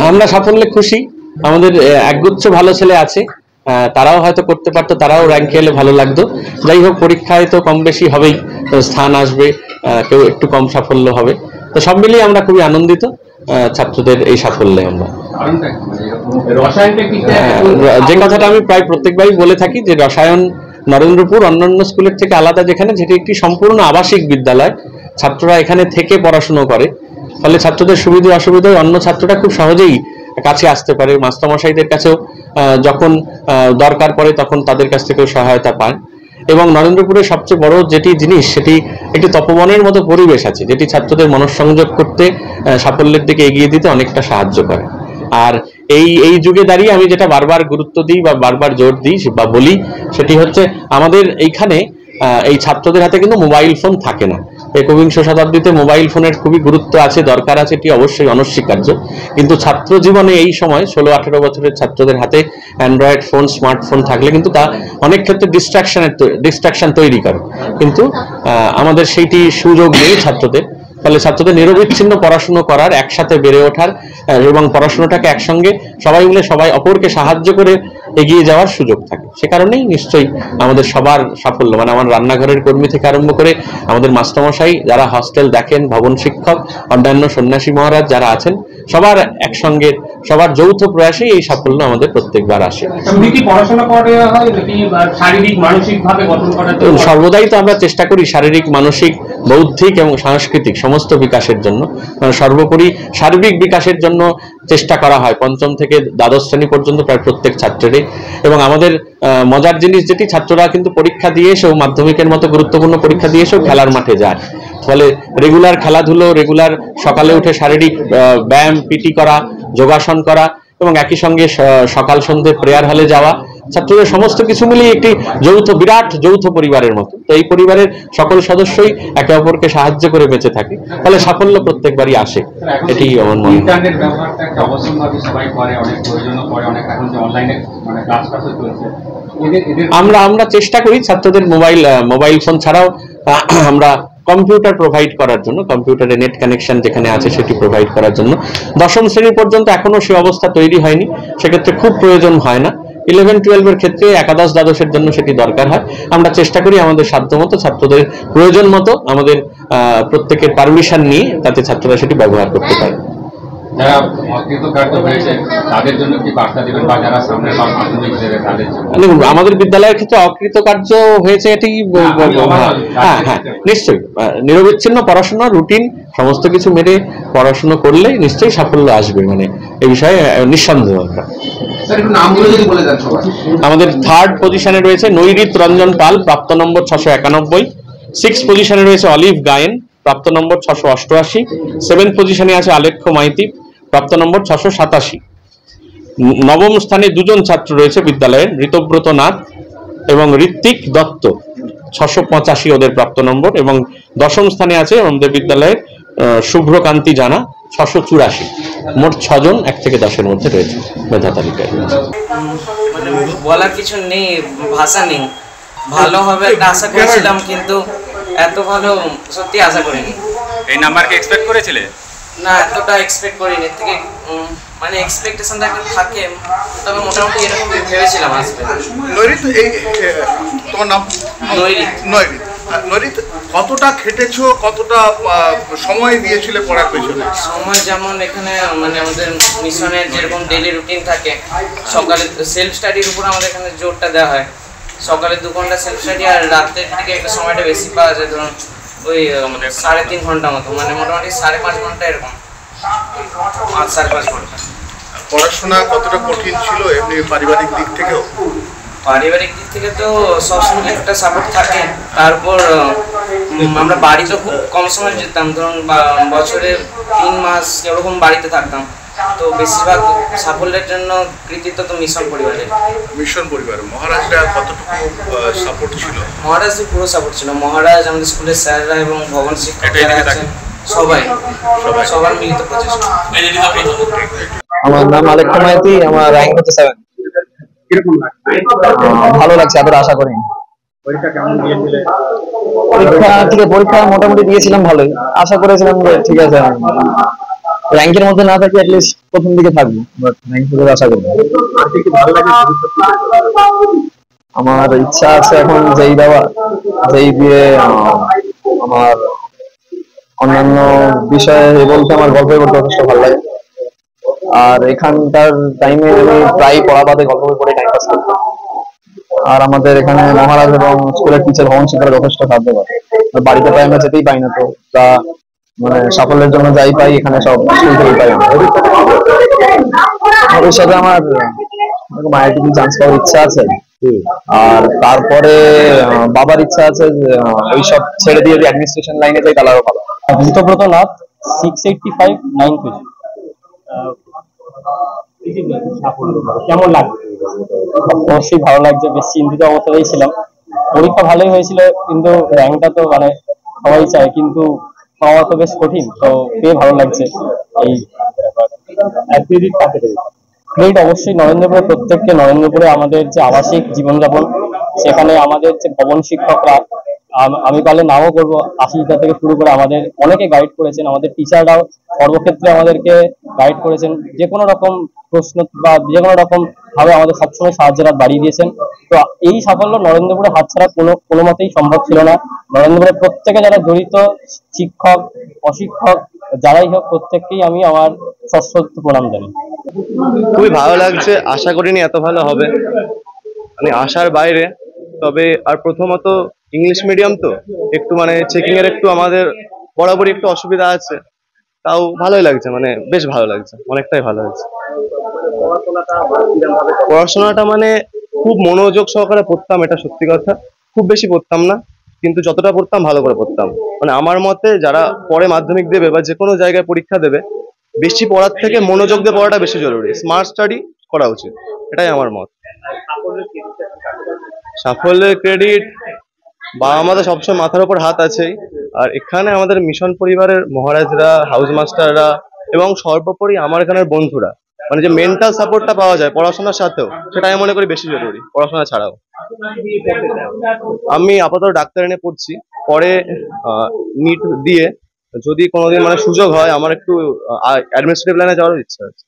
আমরা সাফল্যে খুশি। আমাদের একগুচ্ছ ভালো ছেলে আছে, তারাও হয়তো করতে পারতো, তারাও র্যাঙ্কে এলে ভালো লাগতো। যাই হোক, পরীক্ষায় তো কম বেশি হবেই, স্থান আসবে, কেউ একটু কম সাফল্য হবে। তো সব মিলিয়ে আমরা খুবই আনন্দিত ছাত্রদের এই সাফল্যে। আমরা যে কথাটা আমি প্রায় প্রত্যেকবারই বলে থাকি যে রসায়ন নরেন্দ্রপুর অন্যান্য স্কুলের থেকে আলাদা, যেখানে যেটি একটি সম্পূর্ণ আবাসিক বিদ্যালয়, ছাত্ররা এখানে থেকে পড়াশুনো করে, ফলে ছাত্রদের সুবিধা অসুবিধায় অন্য ছাত্ররা খুব সহজেই কাছে আসতে পারে। মাস্টারমশাইদের কাছেও যখন দরকার পড়ে তখন তাদের কাছ থেকেও সহায়তা পায়। এবং নরেন্দ্রপুরের সবচেয়ে বড় যেটি জিনিস, সেটি একটি তপবনের মতো পরিবেশ আছে, যেটি ছাত্রদের মনঃসংযোগ করতে, সাফল্যের দিকে এগিয়ে দিতে অনেকটা সাহায্য করে। আর এই যুগে দাঁড়িয়ে আমি যেটা বারবার গুরুত্ব দিই বা বারবার জোর দিই বা বলি, সেটি হচ্ছে আমাদের এইখানে এই ছাত্রদের হাতে কিন্তু মোবাইল ফোন থাকে না। একবিংশ শতাব্দীতে মোবাইল ফোনের খুবই গুরুত্ব আছে, দরকার আছে, এটি অবশ্যই অনস্বীকার্য। কিন্তু ছাত্র জীবনে এই সময় 16-18 বছরের ছাত্রদের হাতে অ্যান্ড্রয়েড ফোন, স্মার্টফোন থাকলে কিন্তু তা অনেক ক্ষেত্রে ডিস্ট্রাকশন তৈরি করে, কিন্তু আমাদের সেইটি সুযোগ নেই ছাত্রদের। ফলে ছাত্রদের নিরবিচ্ছিন্ন পড়াশুনো করার, একসাথে বেড়ে ওঠার এবং পড়াশোনাটাকে একসঙ্গে সবাই মিলে সবাই অপরকে সাহায্য করে এগিয়ে যাওয়ার সুযোগ থাকে। সে কারণেই নিশ্চয়ই আমাদের সবার সাফল্য, মানে আমার রান্নাঘরের কর্মী থেকে আরম্ভ করে আমাদের মাস্টারমশাই যারা হস্টেল দেখেন, ভবন শিক্ষক, অন্যান্য সন্ন্যাসী মহারাজ যারা আছেন, সবার একসঙ্গে, সবার যৌথ প্রয়াসেই এই সাফল্য আমাদের প্রত্যেকবার আসে। সর্বদাই তো আমরা চেষ্টা করি শারীরিক, মানসিক, বৌদ্ধিক এবং সাংস্কৃতিক সমস্ত বিকাশের জন্য, সর্বোপরি সার্বিক বিকাশের জন্য চেষ্টা করা হয় পঞ্চম থেকে দ্বাদশ শ্রেণী পর্যন্ত প্রায় প্রত্যেক ছাত্রেরই। এবং আমাদের মজার জিনিস যেটি, ছাত্ররা কিন্তু পরীক্ষা দিয়ে এসেও, মাধ্যমিকের মতো গুরুত্বপূর্ণ পরীক্ষা দিয়ে এসেও খেলার মাঠে যায়। ফলে রেগুলার খেলাধুলো, রেগুলার সকালে উঠে শারীরিক ব্যায়াম, পিটি করা, যোগাসন করা এবং একই সঙ্গে সকাল সন্ধ্যে প্রেয়ার হলে যাওয়া, ছাত্রদের সমস্ত কিছু মিলিয়ে একটি বিরাট যৌথ পরিবারের মতো। তো এই পরিবারের সকল সদস্যই একে অপরকে সাহায্য করে বেঁচে থাকে, ফলে সাফল্য প্রত্যেকবারই আসে। এটি আমার মনে হয়। আমরা চেষ্টা করি ছাত্রদের মোবাইল ফোন ছাড়াও আমরা কম্পিউটার প্রোভাইড করার জন্য, কম্পিউটারে নেট কানেকশন যেখানে আছে সেটি প্রোভাইড করার জন্য। দশম শ্রেণী পর্যন্ত এখনো সে অবস্থা তৈরি হয়নি, সেক্ষেত্রে খুব প্রয়োজন হয় না। 11-12 ক্ষেত্রে, একাদশ দ্বাদশের জন্য সেটি দরকার হয়। আমরা চেষ্টা করি আমাদের সাধ্যমতো, ছাত্রদের প্রয়োজন মতো, আমাদের প্রত্যেকের পারমিশন নিয়ে তাতে ছাত্ররা সেটি ব্যবহার করতে পারে। আমাদের বিদ্যালয়ের ক্ষেত্রে অকৃতকার্য হয়েছে এটি, হ্যাঁ নিশ্চয়ই, নিরবিচ্ছিন্ন পড়াশোনা, রুটিন সমস্ত কিছু মেরে পড়াশোনা করলে নিশ্চয়ই সাফল্য আসবে, মানে এই বিষয়ে নিঃসন্দেহ। আমাদের থার্ড পজিশনে রয়েছে নৈরিত রঞ্জন পাল, প্রাপ্ত নম্বর 691। 6th পজিশনে রয়েছে অলিভ গায়েন, প্রাপ্ত নম্বর 688। 7th পজিশনে আছে আলেখ্য মাইতি, প্রাপ্ত নম্বর 687। নবম স্থানে দুজন ছাত্র রয়েছে বিদ্যালয়ের, ঋতব্রত নাথ এবং ঋত্বিক দত্ত, 685 ওদের প্রাপ্ত নম্বর। এবং দশম স্থানে আছে আমাদের বিদ্যালয়ের শুভ্রকান্তি জানা, 684। মোট 6 জন 1 থেকে 10-এর মধ্যে রয়েছে মেধা তালিকায়। মানে বলার কিছু নেই, ভাষা নেই। ভালো হবে একটা আশা করেছিলাম, কিন্তু এত ভালো সত্যি আশা করিনি। এই নাম্বারকে এক্সপেক্ট করেছিলে? না, এতটা এক্সপেক্ট করিনি। থেকে মানে এক্সপেকটেশনটা একটা থাকে, তবে মোটামুটি এরকম ভেবেছিলাম আসবে। নৈরিত, এই তোমার নাম? নৈরিত। নৈরিত, কতটা খেটেছো, কতটা সময় দিয়েছিলে পড়ার পেছনে? সময় যেমন এখানে মানে আমাদের মিশনের যেরকম ডেইলি রুটিন থাকে, সকালে সেলফ স্টাডির উপর আমাদের এখানে জোরটা দেওয়া হয়। সকালে 2 ঘন্টা সেলফ স্টাডি, আর রাতের দিকে একটা সময়টা বেশি পাওয়া যায়, ধরুন ওই 3.5 ঘন্টা মতো, মানে মোটামুটি 5.5 ঘন্টা এরকম, 5-5.5 ঘন্টা। পড়াশোনা কতটা কঠিন ছিল এমনি পারিবারিক দিক থেকেও? পারিবারিক দিক থেকে তো সবসময় একটা সাপোর্ট থাকে। তারপর আমরা বাড়িতে খুব কম সময় যেতাম, ধরুন বছরে 3 মাস এরকম বাড়িতে থাকতাম। তো বেশিরভাগ সাফল্যের জন্য কৃতিত্ব তো মিশন পরিবারের। মিশন পরিবার, মহারাজরা কতটুকু সাপোর্ট ছিল? মহারাজ পুরো সাপোর্ট ছিল। মহারাজ, আমাদের স্কুলের স্যাররা এবং ভবন শিক্ষক সবার মিলিত প্রচেষ্টা। আমার নাম আলেখ্য মাইতি, আমার র্যাঙ্ক হচ্ছে 7। ভালো লাগছে, এতটা আশা করিনি। পরীক্ষা মোটামুটি দিয়েছিলাম ভালোই, আশা করেছিলাম যে ঠিক আছে র্যাঙ্কের মধ্যে না থাকি অ্যাটলিস্ট প্রথম দিকে থাকবো, বাট র্যাঙ্ক থেকে আশা করবো। আমার ইচ্ছা আছে এখন যেই দিয়ে আমার অন্যান্য বিষয়ে বলতে আমার গল্প করতে যথেষ্ট ভালো লাগে। আর এখানকার টাইমে আমি প্রায় পড়া বাদে গল্প বই পড়ে টাইম পাস করি। আর আমাদের এখানে মহারাজ এবং স্কুলের টিচার ভবন শিক্ষারা যথেষ্ট সাহায্য করে। বাড়িতে প্রায় আমরা যেতেই পাই না, তো তা মানে সাফল্যের জন্য যাই পাই এখানে সব স্কুল থেকেই পাই আমরা। ভবিষ্যতে আমার মায়ের টিভি চান্স পাওয়ার ইচ্ছা আছে। আর তারপরে বাবার ইচ্ছা আছে যে ওইসব ছেড়ে দিয়ে অ্যাডমিনিস্ট্রেশন লাইনে যাই, তাহলে আরো ভালো। ভূতব্রত নাথ, 685 9 কেজি। কেমন লাগছে? অবশ্যই ভালো লাগছে, বেশ চিন্তিত অবস্থাতেই ছিলাম। পরীক্ষা ভালোই হয়েছিল, কিন্তু র্যাঙ্কটা তো মানে সবাই চায়, কিন্তু পাওয়া তো বেশ কঠিন, তো পেয়ে ভালো লাগছে। এই ক্রেডিট অবশ্যই নরেন্দ্রপুরে, প্রত্যেককে নরেন্দ্রপুরে আমাদের যে আবাসিক জীবনযাপন, সেখানে আমাদের যে ভবন শিক্ষকরা, আমি পারলে নামও করবো, আশিটা থেকে শুরু করে আমাদের অনেকে গাইড করেছেন। আমাদের টিচাররাও সর্বক্ষেত্রে আমাদেরকে গাইড করেছেন, যে কোনো রকম প্রশ্ন বা যে কোনো রকম ভাবে আমাদের সবসময় সাহায্যের হাত বাড়িয়ে দিয়েছেন। তো এই সাফল্য নরেন্দ্রপুরে হাতছাড়া কোনো মতেই সম্ভব ছিল না। নরেন্দ্রপুরের প্রত্যেকে যারা জড়িত, শিক্ষক অশিক্ষক যারাই হোক, প্রত্যেককেই আমি আমার সশ্রদ্ধ প্রণাম জানাই। খুবই ভালো লাগছে, আশা করিনি এত ভালো হবে, মানে আশার বাইরে। তবে আর প্রথমত ইংলিশ মিডিয়াম তো একটু মানে চেকিং এর একটু আমাদের বরাবরই একটু অসুবিধা আছে, তাও ভালোই লাগছে, মানে বেশ ভালো লাগছে, অনেকটাই ভালো লাগছে। পড়াশোনাটা মানে খুব মনোযোগ সহকারে পড়তাম, এটা সত্যি কথা। খুব বেশি পড়তাম না, কিন্তু যতটা পড়তাম ভালো করে পড়তাম। মানে আমার মতে যারা পরে মাধ্যমিক দেবে বা যে কোনো জায়গায় পরীক্ষা দেবে, বেশি পড়ার থেকে মনোযোগ দিয়ে পড়াটা বেশি জরুরি, স্মার্ট স্টাডি করা উচিত, এটাই আমার মত। সাফল্যের ক্রেডিট বাবা মাদের সবসময় মাথার উপর হাত আছেই। আর এখানে আমাদের মিশন পরিবারের মহারাজরা, হাউস মাস্টাররা এবং সর্বোপরি আমার এখানের বন্ধুরা, মানে যে মেন্টাল সাপোর্টটা পাওয়া যায় পড়াশোনার সাথেও, সেটা আমি মনে করি বেশি জরুরি পড়াশোনা ছাড়াও। আমি আপাতত ডাক্তারি নিয়ে পড়ছি, পরে নিট দিয়ে যদি কোনোদিন মানে সুযোগ হয় আমার একটু অ্যাডমিনিস্ট্রেটিভ লাইনে যাওয়ার ইচ্ছা আছে।